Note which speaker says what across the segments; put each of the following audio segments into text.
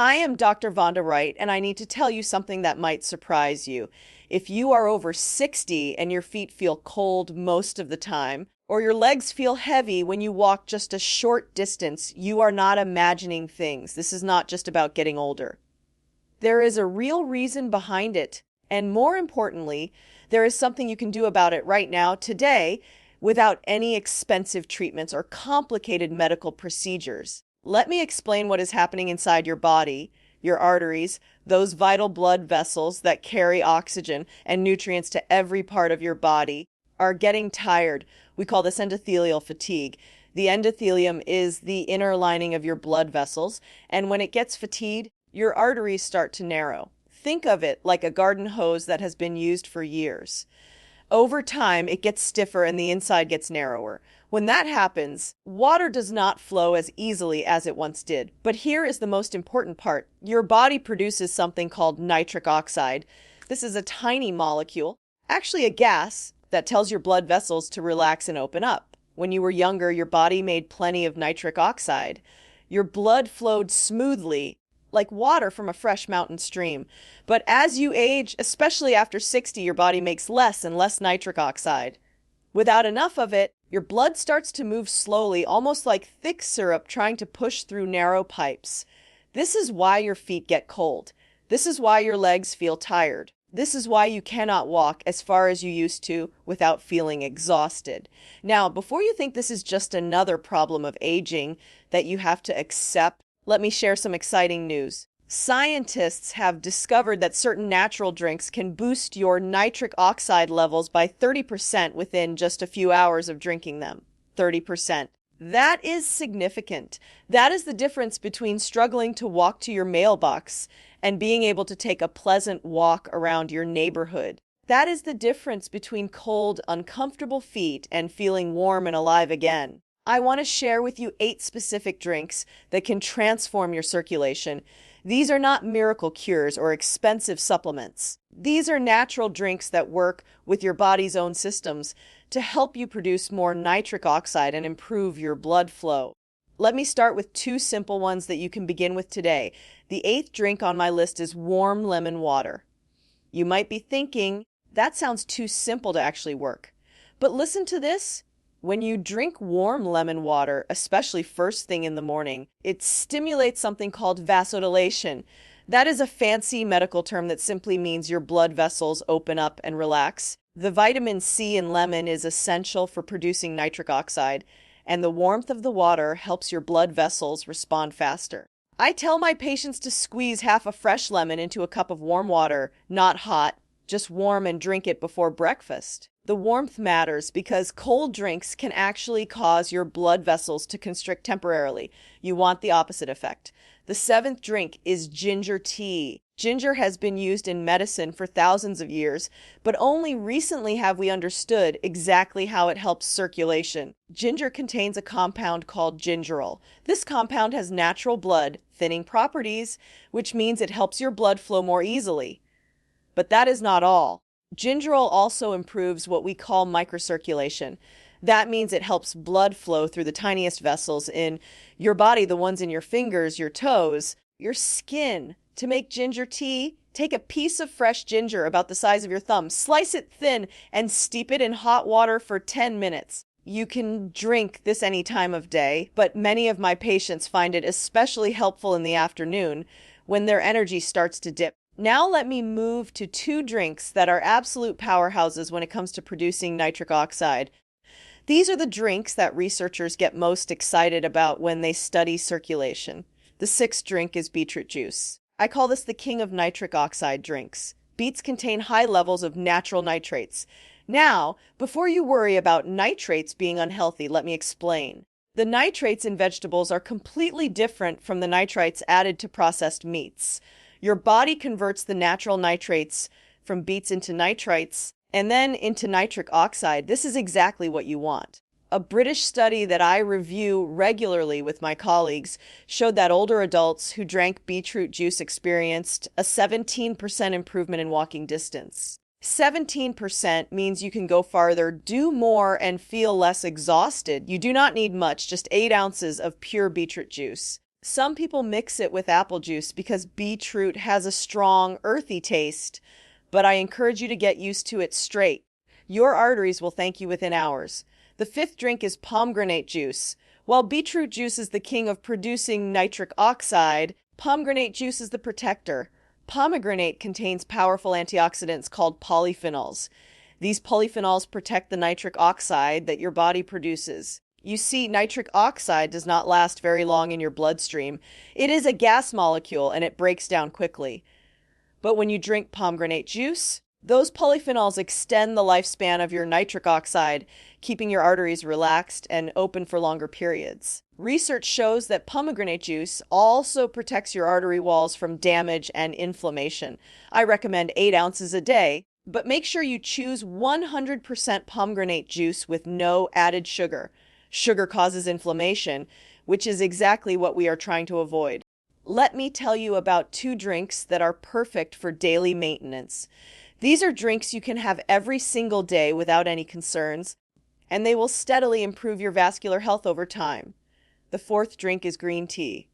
Speaker 1: I am Dr. Vonda Wright, and I need to tell you something that might surprise you. If you are over 60 and your feet feel cold most of the time, or your legs feel heavy when you walk just a short distance, you are not imagining things. This is not just about getting older. There is a real reason behind it, and more importantly, there is something you can do about it right now, today, without any expensive treatments or complicated medical procedures. Let me explain what is happening inside your body, your arteries, those vital blood vessels that carry oxygen and nutrients to every part of your body, are getting tired. We call this endothelial fatigue. The endothelium is the inner lining of your blood vessels, and when it gets fatigued, your arteries start to narrow. Think of it like a garden hose that has been used for years. Over time, it gets stiffer and the inside gets narrower. When that happens, water does not flow as easily as it once did. But here is the most important part. Your body produces something called nitric oxide. This is a tiny molecule, actually a gas, that tells your blood vessels to relax and open up. When you were younger, your body made plenty of nitric oxide. Your blood flowed smoothly, like water from a fresh mountain stream. But as you age, especially after 60, your body makes less and less nitric oxide. Without enough of it, your blood starts to move slowly, almost like thick syrup trying to push through narrow pipes. This is why your feet get cold. This is why your legs feel tired. This is why you cannot walk as far as you used to without feeling exhausted. Now, before you think this is just another problem of aging that you have to accept, let me share some exciting news. Scientists have discovered that certain natural drinks can boost your nitric oxide levels by 30% within just a few hours of drinking them. 30%. That is significant. That is the difference between struggling to walk to your mailbox and being able to take a pleasant walk around your neighborhood. That is the difference between cold, uncomfortable feet and feeling warm and alive again. I want to share with you 8 specific drinks that can transform your circulation. These are not miracle cures or expensive supplements. These are natural drinks that work with your body's own systems to help you produce more nitric oxide and improve your blood flow. Let me start with 2 simple ones that you can begin with today. The 8th drink on my list is warm lemon water. You might be thinking, that sounds too simple to actually work. But listen to this. When you drink warm lemon water, especially first thing in the morning, it stimulates something called vasodilation. That is a fancy medical term that simply means your blood vessels open up and relax. The vitamin C in lemon is essential for producing nitric oxide, and the warmth of the water helps your blood vessels respond faster. I tell my patients to squeeze half a fresh lemon into a cup of warm water, not hot, just warm, and drink it before breakfast. The warmth matters because cold drinks can actually cause your blood vessels to constrict temporarily. You want the opposite effect. The 7th drink is ginger tea. Ginger has been used in medicine for thousands of years, but only recently have we understood exactly how it helps circulation. Ginger contains a compound called gingerol. This compound has natural blood thinning properties, which means it helps your blood flow more easily. But that is not all. Gingerol also improves what we call microcirculation. That means it helps blood flow through the tiniest vessels in your body, the ones in your fingers, your toes, your skin. To make ginger tea, take a piece of fresh ginger about the size of your thumb, slice it thin, and steep it in hot water for 10 minutes. You can drink this any time of day, but many of my patients find it especially helpful in the afternoon when their energy starts to dip. Now let me move to 2 drinks that are absolute powerhouses when it comes to producing nitric oxide. These are the drinks that researchers get most excited about when they study circulation. The 6th drink is beetroot juice. I call this the king of nitric oxide drinks. Beets contain high levels of natural nitrates. Now, before you worry about nitrates being unhealthy, let me explain. The nitrates in vegetables are completely different from the nitrites added to processed meats. Your body converts the natural nitrates from beets into nitrites and then into nitric oxide. This is exactly what you want. A British study that I review regularly with my colleagues showed that older adults who drank beetroot juice experienced a 17% improvement in walking distance. 17% means you can go farther, do more, and feel less exhausted. You do not need much, just 8 ounces of pure beetroot juice. Some people mix it with apple juice because beetroot has a strong, earthy taste, but I encourage you to get used to it straight. Your arteries will thank you within hours. The fifth drink is pomegranate juice. While beetroot juice is the king of producing nitric oxide, pomegranate juice is the protector. Pomegranate contains powerful antioxidants called polyphenols. These polyphenols protect the nitric oxide that your body produces. You see, nitric oxide does not last very long in your bloodstream. It is a gas molecule and it breaks down quickly. But when you drink pomegranate juice, those polyphenols extend the lifespan of your nitric oxide, keeping your arteries relaxed and open for longer periods. Research shows that pomegranate juice also protects your artery walls from damage and inflammation. I recommend 8 ounces a day, but make sure you choose 100% pomegranate juice with no added sugar. Sugar causes inflammation, which is exactly what we are trying to avoid. Let me tell you about 2 drinks that are perfect for daily maintenance. These are drinks you can have every single day without any concerns, and they will steadily improve your vascular health over time. The 4th drink is green tea.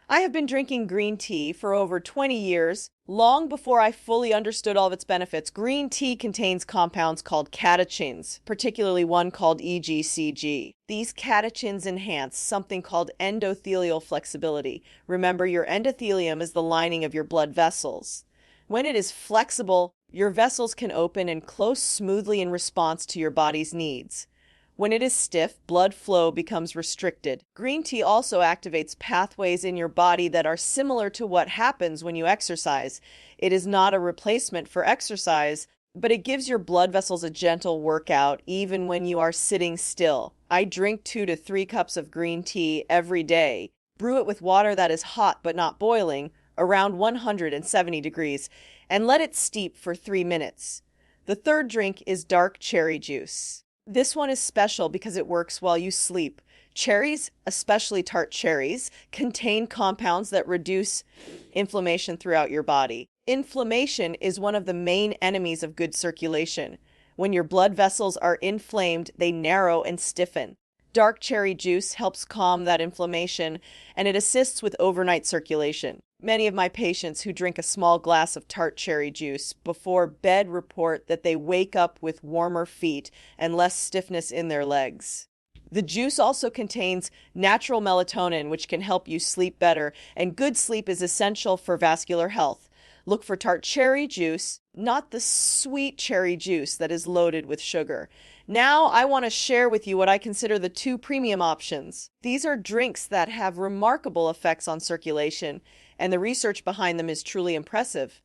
Speaker 1: I have been drinking green tea for over 20 years, long before I fully understood all of its benefits. Green tea contains compounds called catechins, particularly one called EGCG. These catechins enhance something called endothelial flexibility. Remember, your endothelium is the lining of your blood vessels. When it is flexible, your vessels can open and close smoothly in response to your body's needs. When it is stiff, blood flow becomes restricted. Green tea also activates pathways in your body that are similar to what happens when you exercise. It is not a replacement for exercise, but it gives your blood vessels a gentle workout even when you are sitting still. I drink 2 to 3 cups of green tea every day. Brew it with water that is hot but not boiling, around 170 degrees, and let it steep for 3 minutes. The 3rd drink is dark cherry juice. This one is special because it works while you sleep. Cherries, especially tart cherries, contain compounds that reduce inflammation throughout your body. Inflammation is one of the main enemies of good circulation. When your blood vessels are inflamed, they narrow and stiffen. Dark cherry juice helps calm that inflammation, and it assists with overnight circulation. Many of my patients who drink a small glass of tart cherry juice before bed report that they wake up with warmer feet and less stiffness in their legs. The juice also contains natural melatonin, which can help you sleep better, and good sleep is essential for vascular health. Look for tart cherry juice, not the sweet cherry juice that is loaded with sugar. Now I want to share with you what I consider the 2 premium options. These are drinks that have remarkable effects on circulation, and the research behind them is truly impressive.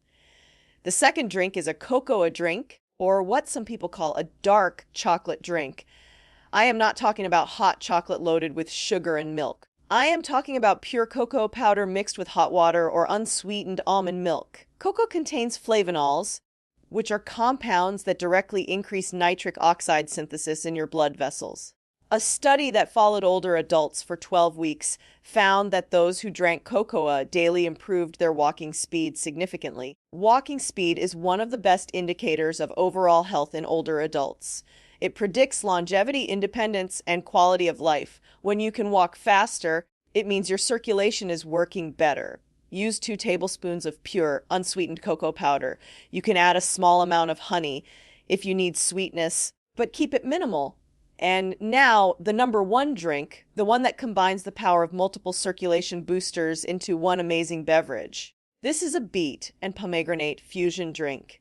Speaker 1: The 2nd drink is a cocoa drink, or what some people call a dark chocolate drink. I am not talking about hot chocolate loaded with sugar and milk. I am talking about pure cocoa powder mixed with hot water or unsweetened almond milk. Cocoa contains flavonols, which are compounds that directly increase nitric oxide synthesis in your blood vessels. A study that followed older adults for 12 weeks found that those who drank cocoa daily improved their walking speed significantly. Walking speed is one of the best indicators of overall health in older adults. It predicts longevity, independence, and quality of life. When you can walk faster, it means your circulation is working better. Use 2 tablespoons of pure, unsweetened cocoa powder. You can add a small amount of honey if you need sweetness, but keep it minimal. And now, the number 1 drink, the one that combines the power of multiple circulation boosters into one amazing beverage. This is a beet and pomegranate fusion drink.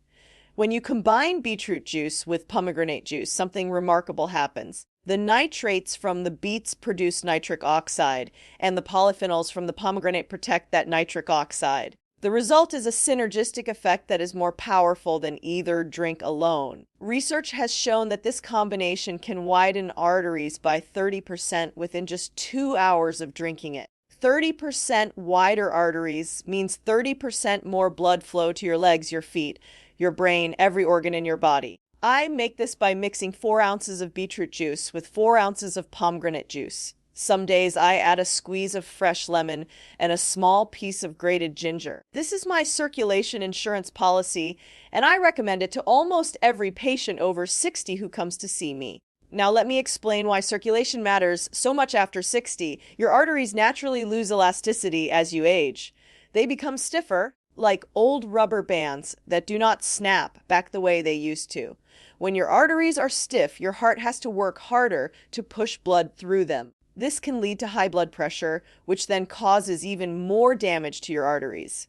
Speaker 1: When you combine beetroot juice with pomegranate juice, something remarkable happens. The nitrates from the beets produce nitric oxide, and the polyphenols from the pomegranate protect that nitric oxide. The result is a synergistic effect that is more powerful than either drink alone. Research has shown that this combination can widen arteries by 30% within just 2 hours of drinking it. 30% wider arteries means 30% more blood flow to your legs, your feet, your brain, every organ in your body. I make this by mixing 4 ounces of beetroot juice with 4 ounces of pomegranate juice. Some days I add a squeeze of fresh lemon and a small piece of grated ginger. This is my circulation insurance policy, and I recommend it to almost every patient over 60 who comes to see me. Now, let me explain why circulation matters so much after 60. Your arteries naturally lose elasticity as you age. They become stiffer, like old rubber bands that do not snap back the way they used to. When your arteries are stiff, your heart has to work harder to push blood through them. This can lead to high blood pressure, which then causes even more damage to your arteries.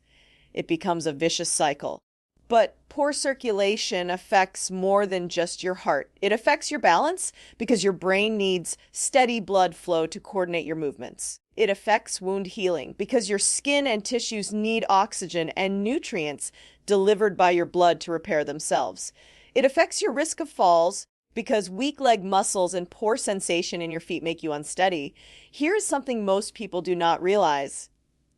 Speaker 1: It becomes a vicious cycle. But poor circulation affects more than just your heart. It affects your balance because your brain needs steady blood flow to coordinate your movements. It affects wound healing because your skin and tissues need oxygen and nutrients delivered by your blood to repair themselves. It affects your risk of falls because weak leg muscles and poor sensation in your feet make you unsteady. Here's something most people do not realize.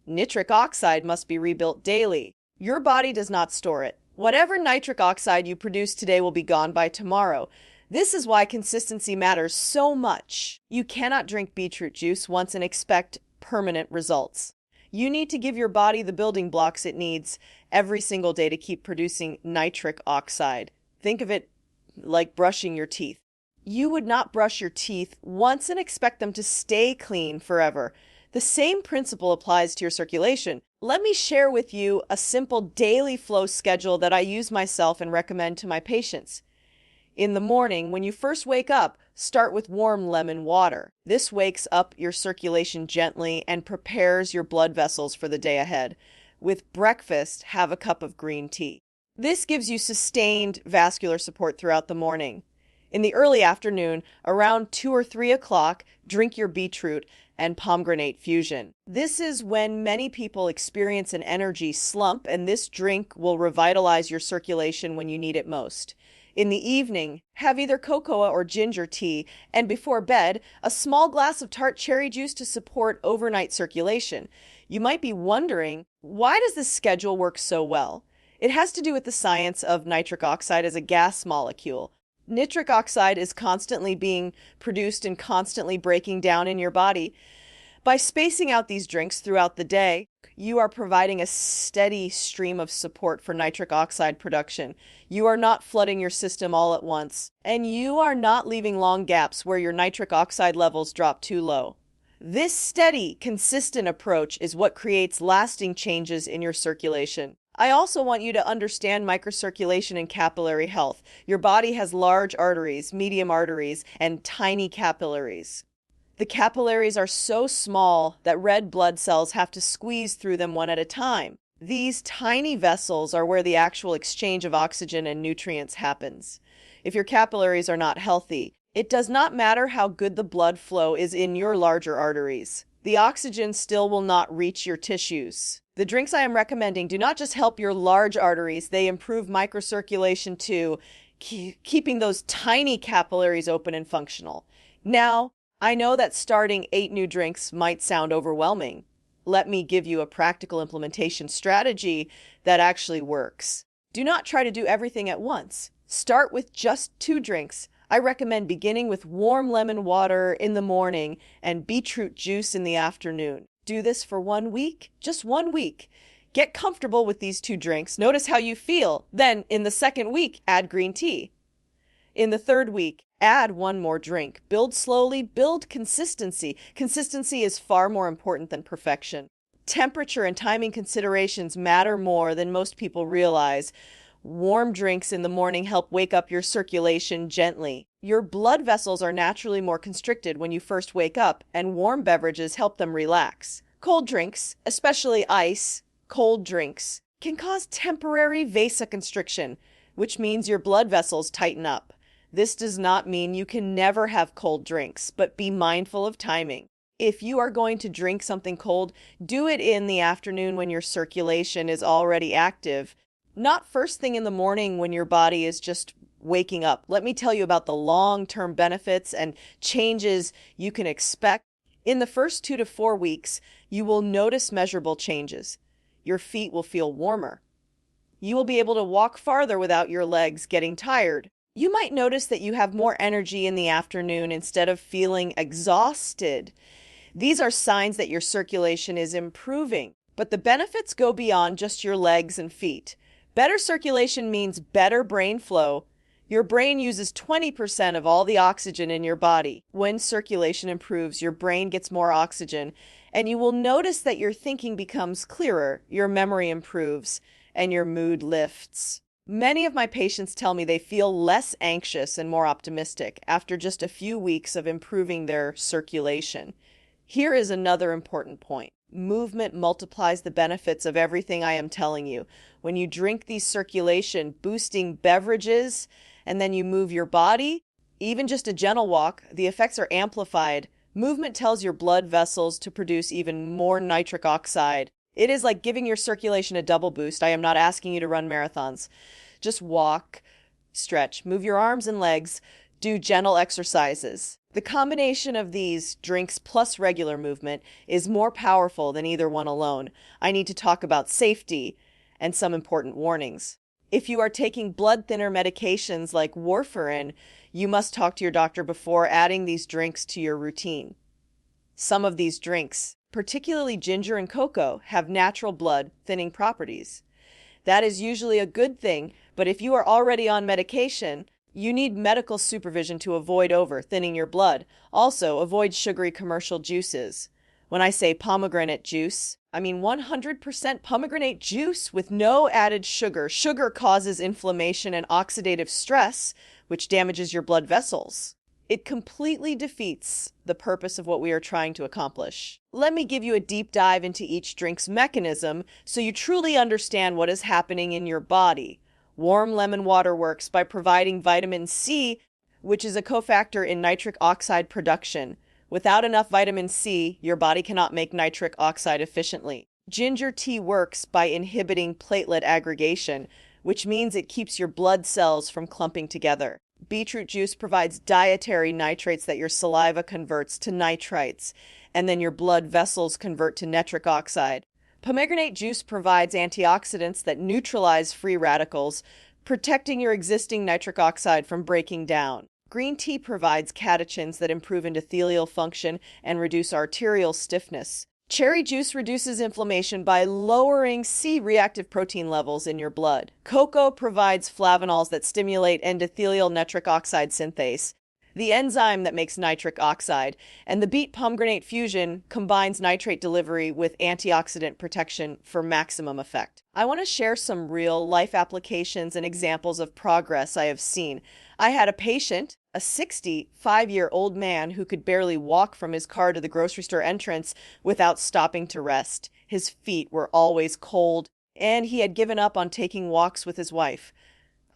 Speaker 1: Nitric oxide must be rebuilt daily. Your body does not store it. Whatever nitric oxide you produce today will be gone by tomorrow. This is why consistency matters so much. You cannot drink beetroot juice once and expect permanent results. You need to give your body the building blocks it needs every single day to keep producing nitric oxide. Think of it like brushing your teeth. You would not brush your teeth once and expect them to stay clean forever. The same principle applies to your circulation. Let me share with you a simple daily flow schedule that I use myself and recommend to my patients. In the morning, when you first wake up, start with warm lemon water. This wakes up your circulation gently and prepares your blood vessels for the day ahead. With breakfast, have a cup of green tea. This gives you sustained vascular support throughout the morning. In the early afternoon, around 2 or 3 o'clock, drink your beetroot and pomegranate fusion. This is when many people experience an energy slump, and this drink will revitalize your circulation when you need it most. In the evening, have either cocoa or ginger tea, and before bed, a small glass of tart cherry juice to support overnight circulation. You might be wondering, why does this schedule work so well? It has to do with the science of nitric oxide as a gas molecule. Nitric oxide is constantly being produced and constantly breaking down in your body. By spacing out these drinks throughout the day, you are providing a steady stream of support for nitric oxide production. You are not flooding your system all at once, and you are not leaving long gaps where your nitric oxide levels drop too low. This steady, consistent approach is what creates lasting changes in your circulation. I also want you to understand microcirculation and capillary health. Your body has large arteries, medium arteries, and tiny capillaries. The capillaries are so small that red blood cells have to squeeze through them one at a time. These tiny vessels are where the actual exchange of oxygen and nutrients happens. If your capillaries are not healthy, it does not matter how good the blood flow is in your larger arteries. The oxygen still will not reach your tissues. The drinks I am recommending do not just help your large arteries, they improve microcirculation too, keeping those tiny capillaries open and functional. Now, I know that starting 8 new drinks might sound overwhelming. Let me give you a practical implementation strategy that actually works. Do not try to do everything at once. Start with just 2 drinks. I recommend beginning with warm lemon water in the morning and beetroot juice in the afternoon. Do this for 1 week, just 1 week. Get comfortable with these 2 drinks. Notice how you feel. Then, in the second week, add green tea. In the third week, add 1 more drink. Build slowly, build consistency. Consistency is far more important than perfection. Temperature and timing considerations matter more than most people realize. Warm drinks in the morning help wake up your circulation gently. Your blood vessels are naturally more constricted when you first wake up, and warm beverages help them relax. Cold drinks, especially ice, cold drinks, can cause temporary vasoconstriction, which means your blood vessels tighten up. This does not mean you can never have cold drinks, but be mindful of timing. If you are going to drink something cold, do it in the afternoon when your circulation is already active. Not first thing in the morning when your body is just waking up. Let me tell you about the long-term benefits and changes you can expect. In the first 2 to 4 weeks, you will notice measurable changes. Your feet will feel warmer. You will be able to walk farther without your legs getting tired. You might notice that you have more energy in the afternoon instead of feeling exhausted. These are signs that your circulation is improving, but the benefits go beyond just your legs and feet. Better circulation means better brain flow, Your brain uses 20% of all the oxygen in your body. When circulation improves, your brain gets more oxygen, and you will notice that your thinking becomes clearer, your memory improves, and your mood lifts. Many of my patients tell me they feel less anxious and more optimistic after just a few weeks of improving their circulation. Here is another important point. Movement multiplies the benefits of everything I am telling you. When you drink these circulation boosting beverages and then you move your body, even just a gentle walk, the effects are amplified. Movement tells your blood vessels to produce even more nitric oxide. It is like giving your circulation a double boost. I am not asking you to run marathons. Just walk, stretch, move your arms and legs, do gentle exercises. The combination of these drinks plus regular movement is more powerful than either one alone. I need to talk about safety and some important warnings. If you are taking blood thinner medications like warfarin, you must talk to your doctor before adding these drinks to your routine. Some of these drinks, particularly ginger and cocoa, have natural blood thinning properties. That is usually a good thing, but if you are already on medication, you need medical supervision to avoid over thinning your blood. Also, avoid sugary commercial juices. When I say pomegranate juice, I mean 100% pomegranate juice with no added sugar. Sugar causes inflammation and oxidative stress, which damages your blood vessels. It completely defeats the purpose of what we are trying to accomplish. Let me give you a deep dive into each drink's mechanism so you truly understand what is happening in your body. Warm lemon water works by providing vitamin C, which is a cofactor in nitric oxide production. Without enough vitamin C, your body cannot make nitric oxide efficiently. Ginger tea works by inhibiting platelet aggregation, which means it keeps your blood cells from clumping together. Beetroot juice provides dietary nitrates that your saliva converts to nitrites, and then your blood vessels convert to nitric oxide. Pomegranate juice provides antioxidants that neutralize free radicals, protecting your existing nitric oxide from breaking down. Green tea provides catechins that improve endothelial function and reduce arterial stiffness. Cherry juice reduces inflammation by lowering C-reactive protein levels in your blood. Cocoa provides flavanols that stimulate endothelial nitric oxide synthase, the enzyme that makes nitric oxide, and the beet pomegranate fusion combines nitrate delivery with antioxidant protection for maximum effect. I want to share some real-life applications and examples of progress I have seen. I had a patient, a 65-year-old man who could barely walk from his car to the grocery store entrance without stopping to rest. His feet were always cold, and he had given up on taking walks with his wife.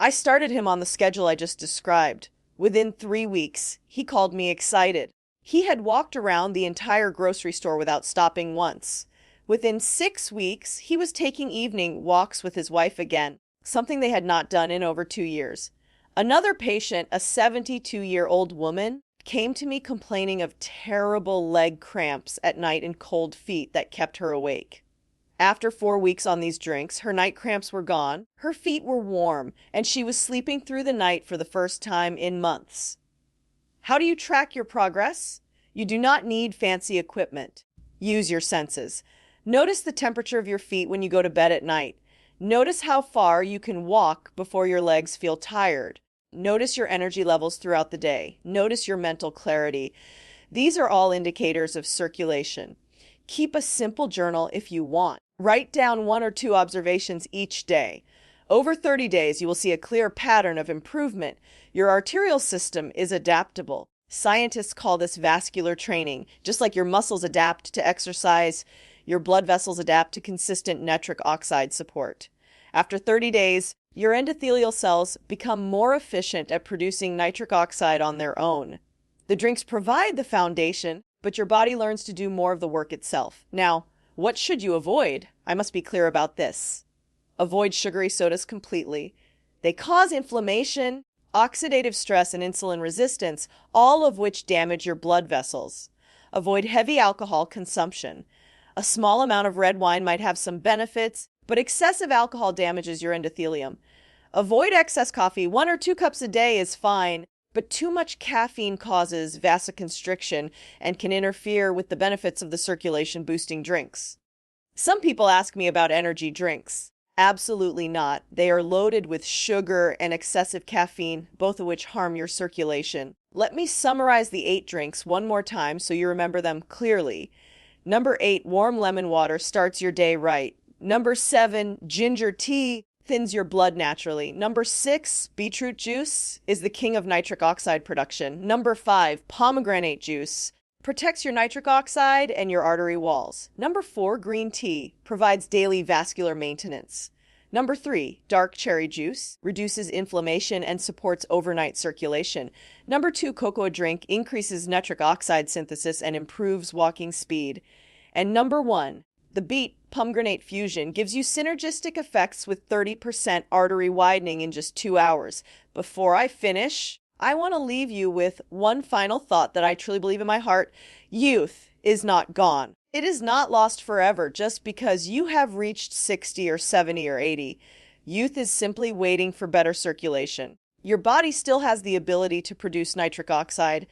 Speaker 1: I started him on the schedule I just described. Within 3 weeks, he called me excited. He had walked around the entire grocery store without stopping once. Within 6 weeks, he was taking evening walks with his wife again, something they had not done in over 2 years. Another patient, a 72-year-old woman, came to me complaining of terrible leg cramps at night and cold feet that kept her awake. After 4 weeks on these drinks, her night cramps were gone, her feet were warm, and she was sleeping through the night for the first time in months. How do you track your progress? You do not need fancy equipment. Use your senses. Notice the temperature of your feet when you go to bed at night. Notice how far you can walk before your legs feel tired. Notice your energy levels throughout the day. Notice your mental clarity. These are all indicators of circulation. Keep a simple journal if you want. Write down 1 or 2 observations each day. Over 30 days, you will see a clear pattern of improvement. Your arterial system is adaptable. Scientists call this vascular training. Just like your muscles adapt to exercise, your blood vessels adapt to consistent nitric oxide support. After 30 days, your endothelial cells become more efficient at producing nitric oxide on their own. The drinks provide the foundation, but your body learns to do more of the work itself. Now, what should you avoid? I must be clear about this. Avoid sugary sodas completely. They cause inflammation, oxidative stress, and insulin resistance, all of which damage your blood vessels. Avoid heavy alcohol consumption. A small amount of red wine might have some benefits, but excessive alcohol damages your endothelium. Avoid excess coffee. 1 or 2 cups a day is fine, but too much caffeine causes vasoconstriction and can interfere with the benefits of the circulation-boosting drinks. Some people ask me about energy drinks. Absolutely not. They are loaded with sugar and excessive caffeine, both of which harm your circulation. Let me summarize the 8 drinks one more time so you remember them clearly. Number 8, warm lemon water starts your day right. Number 7, ginger tea thins your blood naturally. Number 6, beetroot juice is the king of nitric oxide production. Number 5, pomegranate juice protects your nitric oxide and your artery walls. Number 4, green tea provides daily vascular maintenance. Number 3, dark cherry juice reduces inflammation and supports overnight circulation. Number 2, cocoa drink increases nitric oxide synthesis and improves walking speed. And number 1, the beet pomegranate fusion gives you synergistic effects with 30% artery widening in just 2 hours. Before I finish, I want to leave you with one final thought that I truly believe in my heart. Youth is not gone. It is not lost forever just because you have reached 60 or 70 or 80. Youth is simply waiting for better circulation. Your body still has the ability to produce nitric oxide.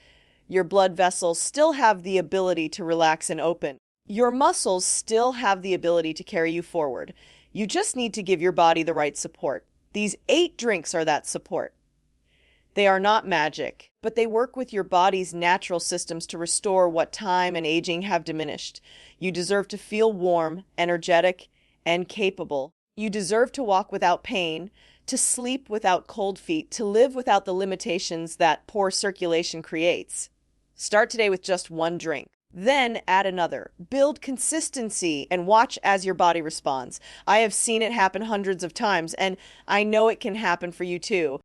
Speaker 1: Your blood vessels still have the ability to relax and open. Your muscles still have the ability to carry you forward. You just need to give your body the right support. These 8 drinks are that support. They are not magic, but they work with your body's natural systems to restore what time and aging have diminished. You deserve to feel warm, energetic, and capable. You deserve to walk without pain, to sleep without cold feet, to live without the limitations that poor circulation creates. Start today with just 1 drink. Then add another. Build consistency and watch as your body responds. I have seen it happen hundreds of times, and I know it can happen for you too.